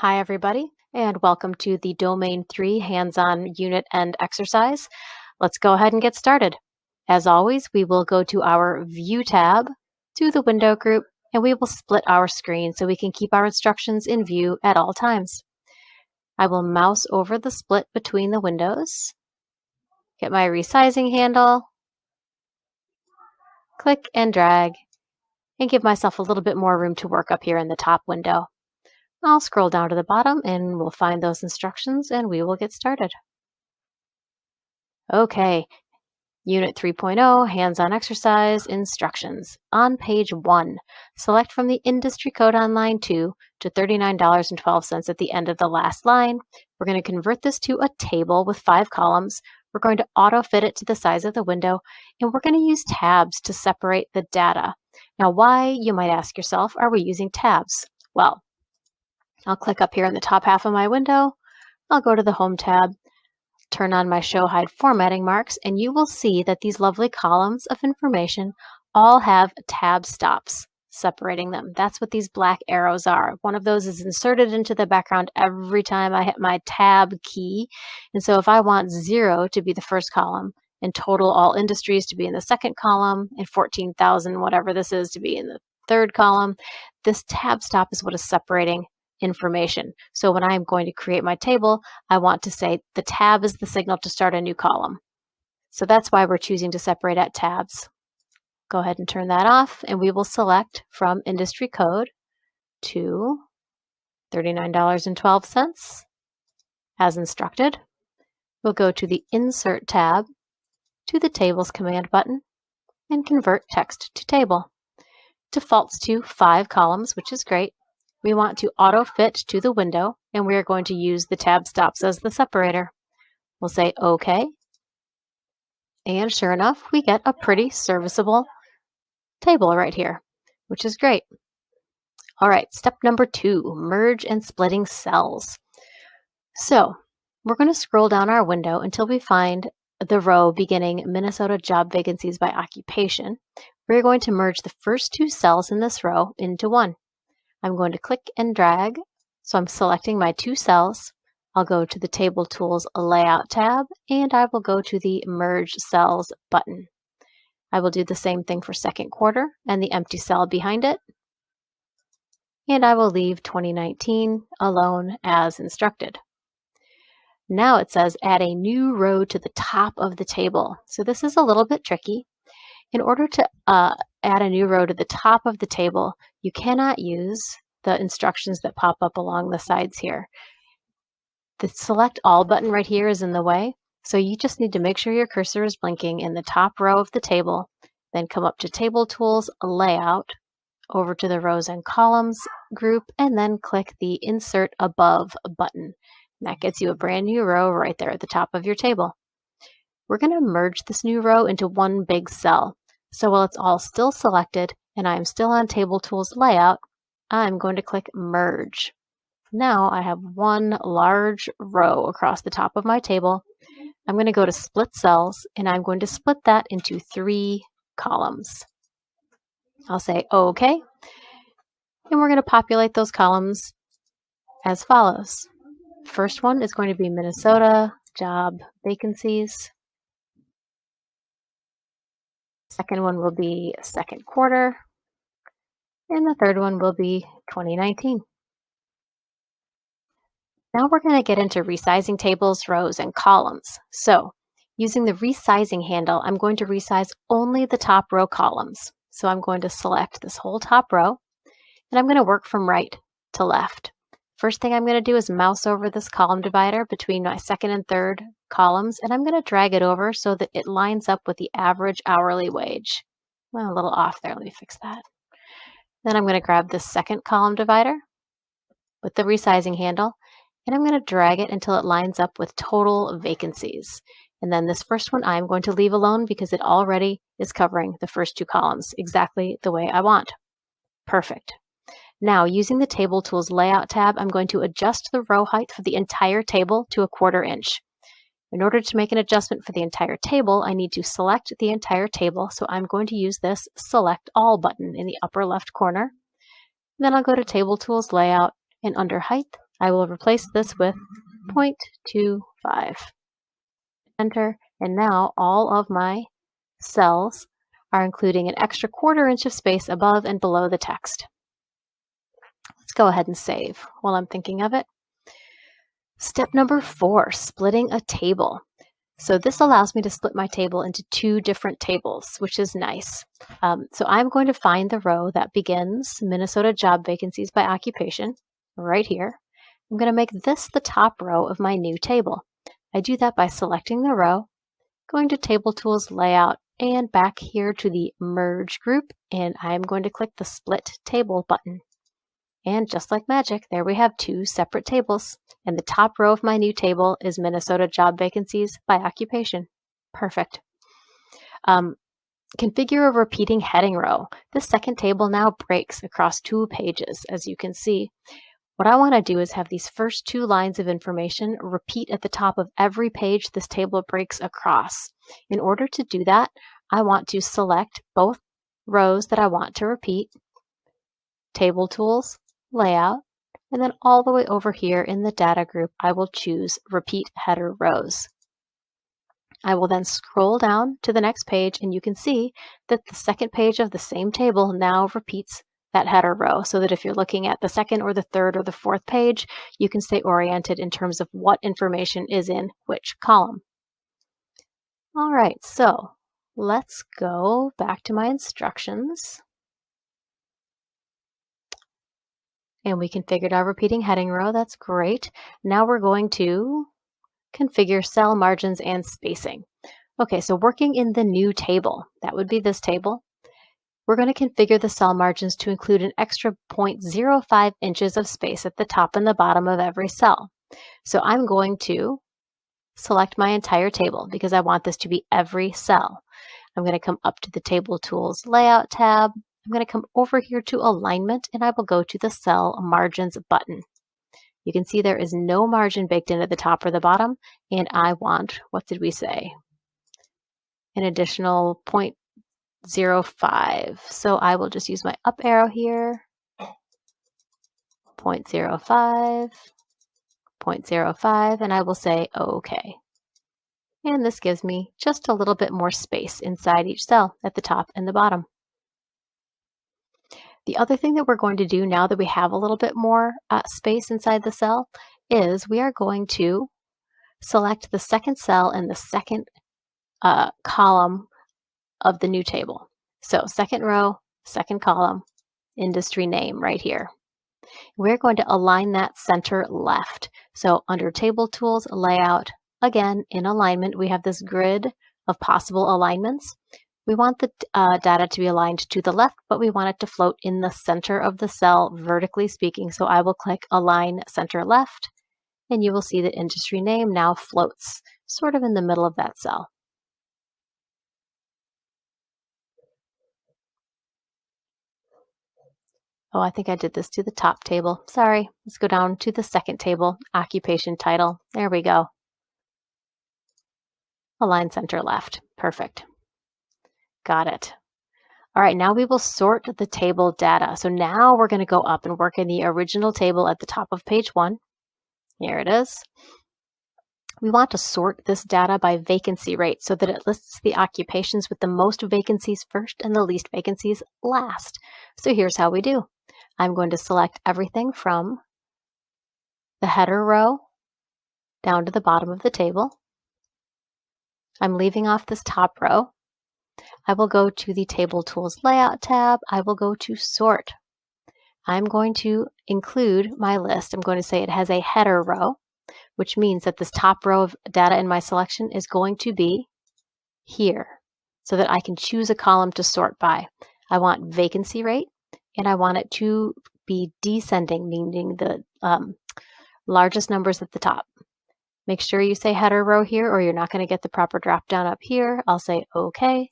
Hi, everybody, and welcome to the Domain 3 hands-on unit end exercise. Let's go ahead and get started. As always, we will go to our View tab, to the Window group, and we will split our screen so we can keep our instructions in view at all times. I will mouse over the split between the windows, get my resizing handle, click and drag, and give myself a little bit more room to work up here in the top window. I'll scroll down to the bottom and we'll find those instructions and we will get started. Okay, Unit 3.0, hands-on exercise, instructions. On page 1, select from the industry code on line 2 to $39.12 at the end of the last line. We're going to convert this to a table with 5 columns. We're going to auto-fit it to the size of the window, and we're going to use tabs to separate the data. Now, why, you might ask yourself, are we using tabs? Well, I'll click up here in the top half of my window. I'll go to the Home tab, turn on my Show Hide formatting marks, and you will see that these lovely columns of information all have tab stops separating them. That's what these black arrows are. One of those is inserted into the background every time I hit my tab key. And so if I want 0 to be the first column, and total all industries to be in the second column, and 14,000 whatever this is to be in the third column, this tab stop is what is separating information. So when I'm going to create my table, I want to say the tab is the signal to start a new column. So that's why we're choosing to separate at tabs. Go ahead and turn that off, and we will select from industry code to $39.12 as instructed. We'll go to the Insert tab, to the Tables command button, and convert text to table. Defaults to 5 columns, which is great. We want to auto-fit to the window, and we are going to use the tab stops as the separator. We'll say OK, and sure enough, we get a pretty serviceable table right here, which is great. All right, step number 2, merge and splitting cells. So we're going to scroll down our window until we find the row beginning Minnesota job vacancies by occupation. We're going to merge the first 2 cells in this row into one. I'm going to click and drag. So I'm selecting my 2 cells. I'll go to the Table Tools Layout tab, and I will go to the Merge Cells button. I will do the same thing for second quarter and the empty cell behind it. And I will leave 2019 alone as instructed. Now it says add a new row to the top of the table. So this is a little bit tricky. In order to add a new row to the top of the table, you cannot use the instructions that pop up along the sides here. The Select All button right here is in the way, so you just need to make sure your cursor is blinking in the top row of the table, then come up to Table Tools, Layout, over to the Rows and Columns group, and then click the Insert Above button. And that gets you a brand new row right there at the top of your table. We're going to merge this new row into one big cell. So while it's all still selected and I'm still on Table Tools Layout, I'm going to click Merge. Now I have one large row across the top of my table. I'm going to go to Split Cells, and I'm going to split that into 3 columns. I'll say OK, and we're going to populate those columns as follows. First one is going to be Minnesota job vacancies. Second one will be second quarter, and the third one will be 2019. Now we're going to get into resizing tables, rows, and columns. So using the resizing handle, I'm going to resize only the top row columns. So I'm going to select this whole top row, and I'm going to work from right to left. First thing I'm going to do is mouse over this column divider between my second and third columns, and I'm going to drag it over so that it lines up with the average hourly wage. Well, a little off there. Let me fix that. Then I'm going to grab this second column divider with the resizing handle, and I'm going to drag it until it lines up with total vacancies. And then this first one I'm going to leave alone because it already is covering the first 2 columns exactly the way I want. Perfect. Now, using the Table Tools Layout tab, I'm going to adjust the row height for the entire table to 1/4 inch. In order to make an adjustment for the entire table, I need to select the entire table, so I'm going to use this Select All button in the upper left corner. Then I'll go to Table Tools Layout, and under Height, I will replace this with 0.25. Enter, and now all of my cells are including an extra 1/4 inch of space above and below the text. Let's go ahead and save while I'm thinking of it. Step number 4, splitting a table. So this allows me to split my table into 2 different tables, which is nice. So I'm going to find the row that begins Minnesota job vacancies by occupation right here. I'm going to make this the top row of my new table. I do that by selecting the row, going to Table Tools, Layout, and back here to the Merge group, and I'm going to click the Split Table button. And just like magic, there we have 2 separate tables. And the top row of my new table is Minnesota job vacancies by occupation. Perfect. Configure a repeating heading row. This second table now breaks across 2 pages, as you can see. What I want to do is have these first 2 lines of information repeat at the top of every page this table breaks across. In order to do that, I want to select both rows that I want to repeat, Table Tools, Layout, and then all the way over here in the data group, I will choose Repeat Header Rows. I will then scroll down to the next page, and you can see that the second page of the same table now repeats that header row, so that if you're looking at the second or the third or the fourth page, you can stay oriented in terms of what information is in which column. All right, so let's go back to my instructions. And we configured our repeating heading row. That's great. Now we're going to configure cell margins and spacing. Okay, so working in the new table, that would be this table, we're going to configure the cell margins to include an extra 0.05 inches of space at the top and the bottom of every cell. So I'm going to select my entire table because I want this to be every cell. I'm going to come up to the Table Tools Layout tab. I'm going to come over here to Alignment, and I will go to the Cell Margins button. You can see there is no margin baked in at the top or the bottom, and I want, what did we say? An additional 0.05. So I will just use my up arrow here, 0.05, 0.05, and I will say OK. And this gives me just a little bit more space inside each cell at the top and the bottom. The other thing that we're going to do now that we have a little bit more space inside the cell is we are going to select the second cell in the second column of the new table. So second row, second column, industry name right here. We're going to align that center left. So under Table Tools, Layout, again, in Alignment, we have this grid of possible alignments. We want the data to be aligned to the left, but we want it to float in the center of the cell, vertically speaking. So I will click Align Center Left, and you will see that industry name now floats sort of in the middle of that cell. Oh, I think I did this to the top table. Sorry. Let's go down to the second table, Occupation Title. There we go. Align Center Left. Perfect. Got it. All right, now we will sort the table data. So now we're going to go up and work in the original table at the top of page 1. Here it is. We want to sort this data by vacancy rate so that it lists the occupations with the most vacancies first and the least vacancies last. So here's how we do. I'm going to select everything from the header row down to the bottom of the table. I'm leaving off this top row. I will go to the Table Tools Layout tab. I will go to Sort. I'm going to include my list. I'm going to say it has a header row, which means that this top row of data in my selection is going to be here so that I can choose a column to sort by. I want vacancy rate, and I want it to be descending, meaning the largest numbers at the top. Make sure you say header row here or you're not going to get the proper drop down up here. I'll say OK.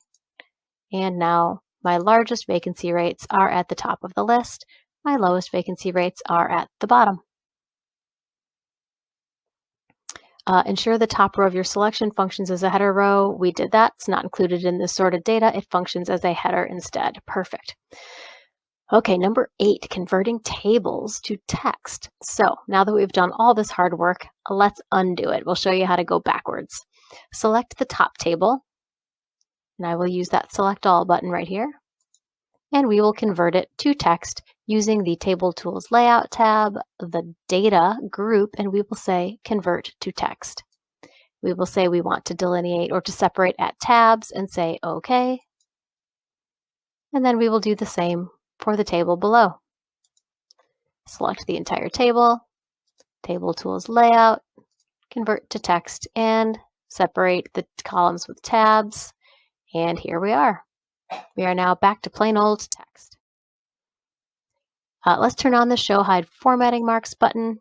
And now my largest vacancy rates are at the top of the list. My lowest vacancy rates are at the bottom. Ensure the top row of your selection functions as a header row. We did that. It's not included in the sorted data. It functions as a header instead. Perfect. Okay, number 8, converting tables to text. So now that we've done all this hard work, let's undo it. We'll show you how to go backwards. Select the top table, and I will use that Select All button right here, and we will convert it to text using the Table Tools Layout tab, the Data group, and we will say Convert to Text. We will say we want to delineate or to separate at tabs and say OK. And then we will do the same for the table below. Select the entire table, Table Tools Layout, Convert to Text, and separate the columns with tabs. And here we are. We are now back to plain old text. Let's turn on the Show Hide Formatting Marks button.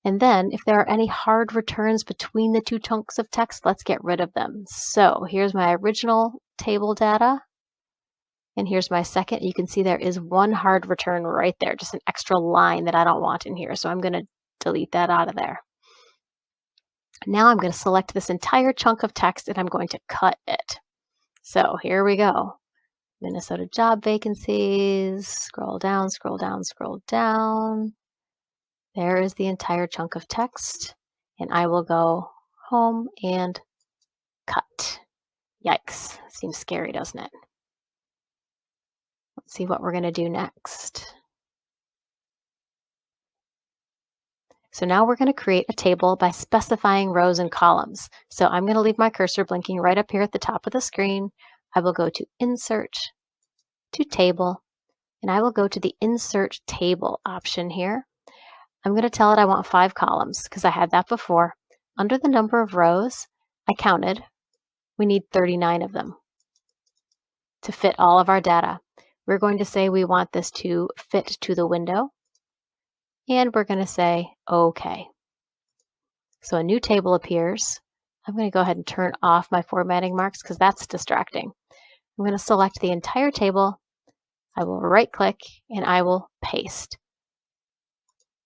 And then if there are any hard returns between the two chunks of text, let's get rid of them. So here's my original table data. And here's my second. You can see there is one hard return right there, just an extra line that I don't want in here. So I'm going to delete that out of there. Now I'm going to select this entire chunk of text and I'm going to cut it. So here we go. Minnesota job vacancies. Scroll down, scroll down, scroll down. There is the entire chunk of text. And I will go home and cut. Yikes. Seems scary, doesn't it? Let's see what we're going to do next. So now we're going to create a table by specifying rows and columns. So I'm going to leave my cursor blinking right up here at the top of the screen. I will go to Insert, to Table, and I will go to the Insert Table option here. I'm going to tell it I want 5 columns because I had that before. Under the number of rows, I counted. We need 39 of them to fit all of our data. We're going to say we want this to fit to the window, and we're going to say OK. So a new table appears. I'm going to go ahead and turn off my formatting marks because that's distracting. I'm going to select the entire table. I will right-click and I will paste.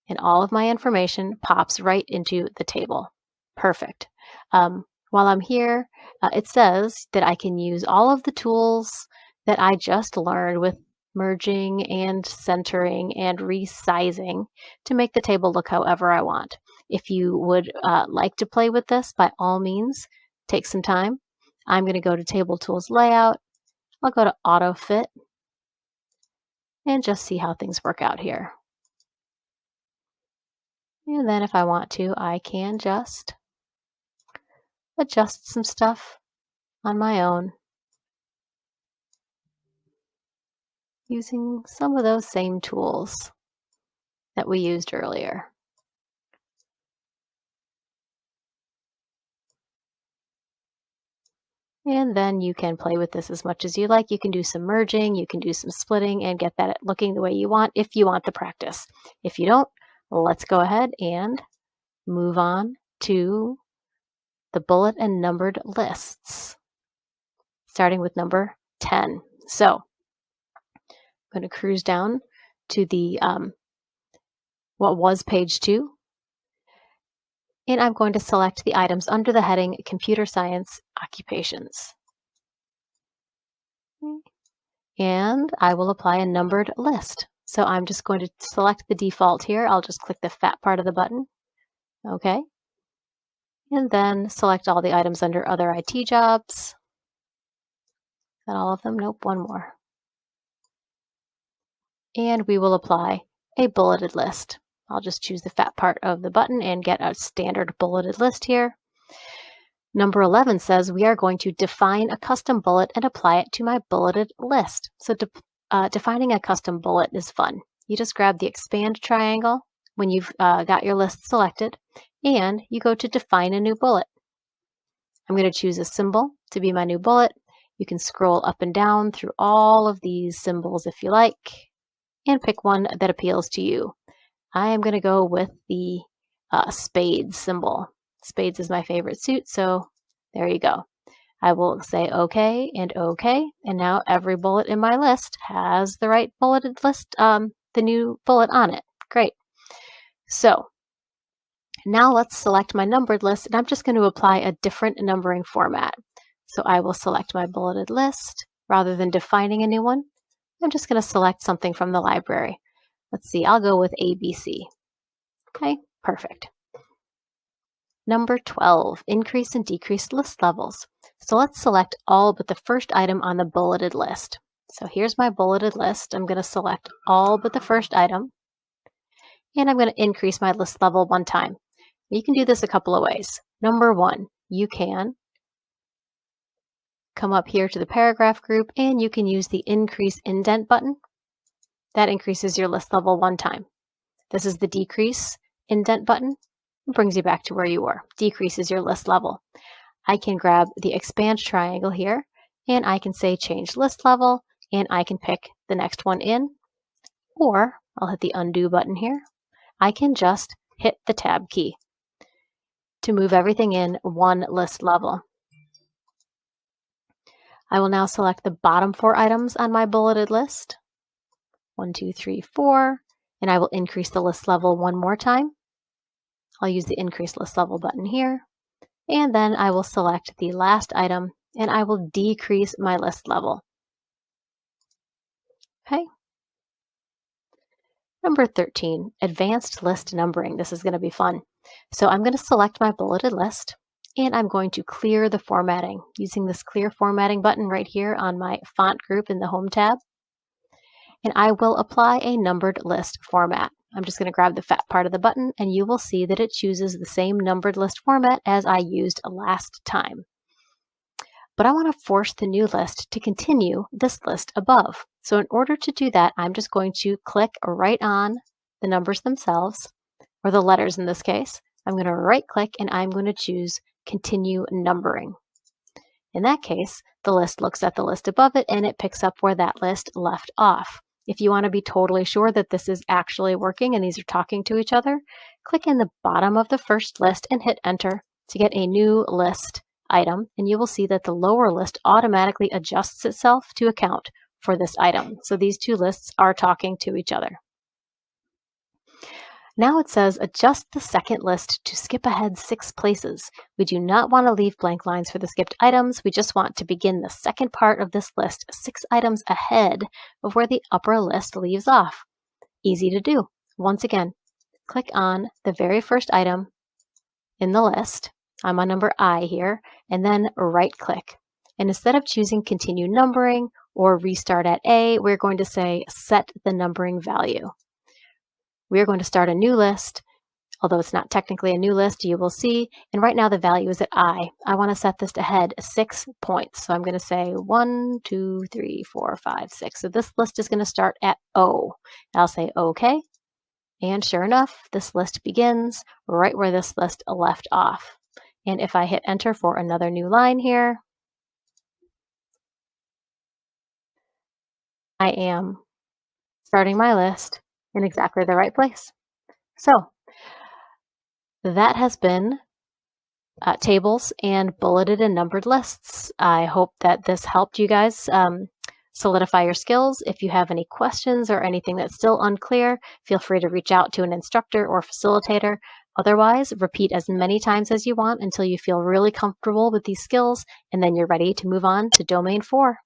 And all of my information pops right into the table. Perfect. While I'm here, it says that I can use all of the tools that I just learned with merging and centering and resizing to make the table look however I want. If you would like to play with this, by all means, take some time. I'm going to go to Table Tools Layout. I'll go to Auto Fit and just see how things work out here. And then if I want to, I can just adjust some stuff on my own using some of those same tools that we used earlier. And then you can play with this as much as you like. You can do some merging, you can do some splitting and get that looking the way you want if you want the practice. If you don't, let's go ahead and move on to the bullet and numbered lists, starting with number 10. So I'm going to cruise down to the what was page 2. And I'm going to select the items under the heading Computer Science Occupations. And I will apply a numbered list. So I'm just going to select the default here. I'll just click the fat part of the button. Okay. And then select all the items under Other IT Jobs. Is that all of them? Nope, one more. And we will apply a bulleted list. I'll just choose the fat part of the button and get a standard bulleted list here. Number 11 says we are going to define a custom bullet and apply it to my bulleted list. So defining a custom bullet is fun. You just grab the expand triangle when you've got your list selected, and you go to define a new bullet. I'm going to choose a symbol to be my new bullet. You can scroll up and down through all of these symbols if you like, and pick one that appeals to you. I am going to go with the spades symbol. Spades is my favorite suit, so there you go. I will say OK and OK, and now every bullet in my list has the right bulleted list, the new bullet on it. Great. So now let's select my numbered list, and I'm just going to apply a different numbering format. So I will select my bulleted list. Rather than defining a new one, I'm just going to select something from the library. Let's see, I'll go with ABC. Okay, perfect. Number 12, increase and decrease list levels. So let's select all but the first item on the bulleted list. So here's my bulleted list. I'm going to select all but the first item, and I'm going to increase my list level one time. You can do this a couple of ways. Number one, you can come up here to the paragraph group and you can use the increase indent button. That increases your list level one time. This is the decrease indent button. It brings you back to where you were. Decreases your list level. I can grab the expand triangle here and I can say change list level and I can pick the next one in, or I'll hit the undo button here. I can just hit the tab key to move everything in one list level. I will now select the bottom 4 items on my bulleted list. 1, 2, 3, 4, and I will increase the list level one more time. I'll use the increase list level button here, and then I will select the last item and I will decrease my list level. Okay. Number 13, advanced list numbering. This is going to be fun. So I'm going to select my bulleted list and I'm going to clear the formatting using this clear formatting button right here on my font group in the home tab. And I will apply a numbered list format. I'm just going to grab the fat part of the button and you will see that it chooses the same numbered list format as I used last time. But I want to force the new list to continue this list above. So in order to do that, I'm just going to click right on the numbers themselves, or the letters in this case. I'm going to right click and I'm going to choose continue numbering. In that case, the list looks at the list above it and it picks up where that list left off. If you want to be totally sure that this is actually working and these are talking to each other, click in the bottom of the first list and hit enter to get a new list item, and you will see that the lower list automatically adjusts itself to account for this item. So these two lists are talking to each other. Now it says adjust the second list to skip ahead 6 places. We do not want to leave blank lines for the skipped items. We just want to begin the second part of this list 6 items ahead of where the upper list leaves off. Easy to do. Once again, click on the very first item in the list. I'm on number I here, and then right click. And instead of choosing continue numbering or restart at A, we're going to say set the numbering value. We're going to start a new list, although it's not technically a new list, you will see. And right now the value is at I. I want to set this ahead 6 points. So I'm going to say 1, 2, 3, 4, 5, 6. So this list is going to start at O. I'll say OK. And sure enough, this list begins right where this list left off. And if I hit enter for another new line here, I am starting my list in exactly the right place. So that has been tables and bulleted and numbered lists. I hope that this helped you guys solidify your skills. If you have any questions or anything that's still unclear, feel free to reach out to an instructor or facilitator. Otherwise, repeat as many times as you want until you feel really comfortable with these skills, and then you're ready to move on to Domain 4.